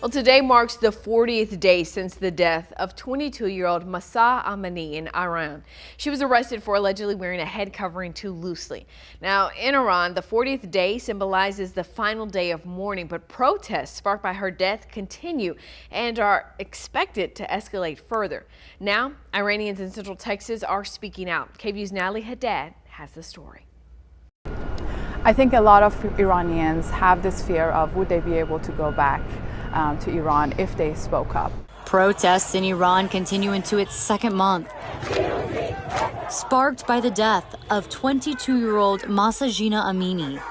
Well, today marks the 40th day since the death of 22-year-old Mahsa Amini in Iran. She was arrested for allegedly wearing a head covering too loosely. Now, in Iran, the 40th day symbolizes the final day of mourning, but protests sparked by her death continue and are expected to escalate further. Now, Iranians in Central Texas are speaking out. KVUE's Natalie Haddad has the story. I think a lot of Iranians have this fear of would they be able to go back to Iran if they spoke up. Protests in Iran continue into its second month, sparked by the death of 22-year-old Mahsa Amini.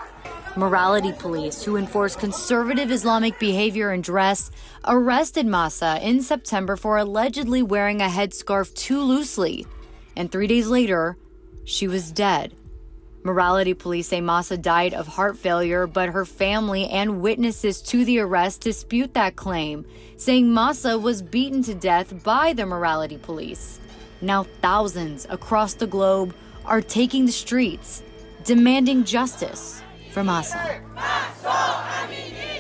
Morality police, who enforce conservative Islamic behavior and dress, arrested Mahsa in September for allegedly wearing a headscarf too loosely. And 3 days later, she was dead. Morality police say Mahsa died of heart failure, but her family and witnesses to the arrest dispute that claim, saying Mahsa was beaten to death by the morality police. Now thousands across the globe are taking the streets, demanding justice for Mahsa.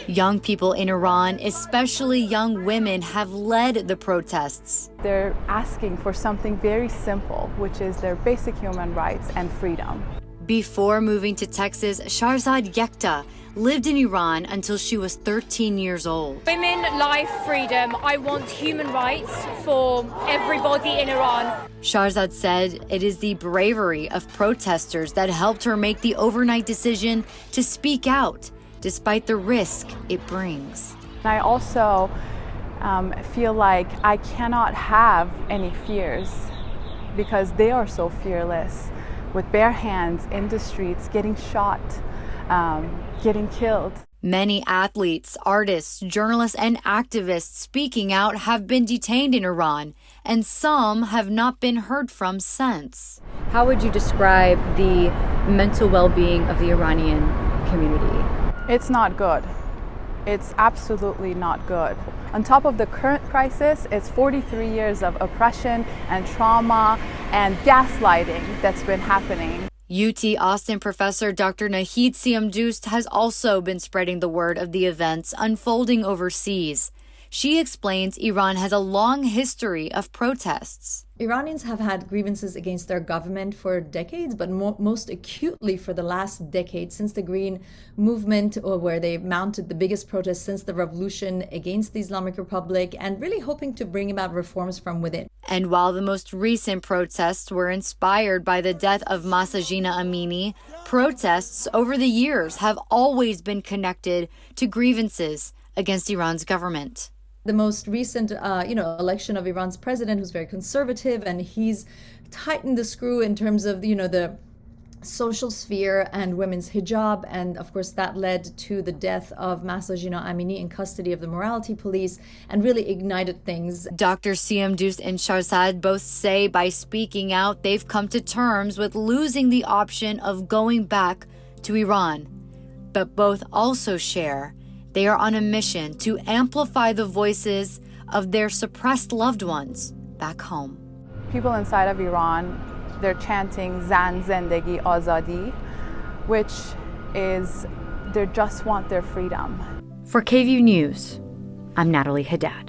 Young people in Iran, especially young women, have led the protests. They're asking for something very simple, which is their basic human rights and freedom. Before moving to Texas, Shahrzad Yekta lived in Iran until she was 13 years old. Women, life, freedom. I want human rights for everybody in Iran. Shahrzad said it is the bravery of protesters that helped her make the overnight decision to speak out, despite the risk it brings. I also feel like I cannot have any fears because they are so fearless, with bare hands in the streets, getting shot, getting killed. Many athletes, artists, journalists, and activists speaking out have been detained in Iran, and some have not been heard from since. How would you describe the mental well-being of the Iranian community? It's not good. It's absolutely not good. On top of the current crisis, it's 43 years of oppression and trauma and gaslighting that's been happening. UT Austin professor Dr. Nahid Siamdoust has also been spreading the word of the events unfolding overseas. She explains Iran has a long history of protests. Iranians have had grievances against their government for decades, but most acutely for the last decade, since the Green Movement, where they mounted the biggest protest since the revolution against the Islamic Republic, and really hoping to bring about reforms from within. And while the most recent protests were inspired by the death of Mahsa Amini, protests over the years have always been connected to grievances against Iran's government. The most recent, election of Iran's president, who's very conservative, and he's tightened the screw in terms of, the social sphere and women's hijab. And of course, that led to the death of Mahsa Amini in custody of the morality police and really ignited things. Dr. Siamdoust and Shahrzad both say by speaking out, they've come to terms with losing the option of going back to Iran. But both also share they are on a mission to amplify the voices of their suppressed loved ones back home. People inside of Iran, they're chanting Zan Zendegi Azadi, which is they just want their freedom. For KVUE News, I'm Natalie Haddad.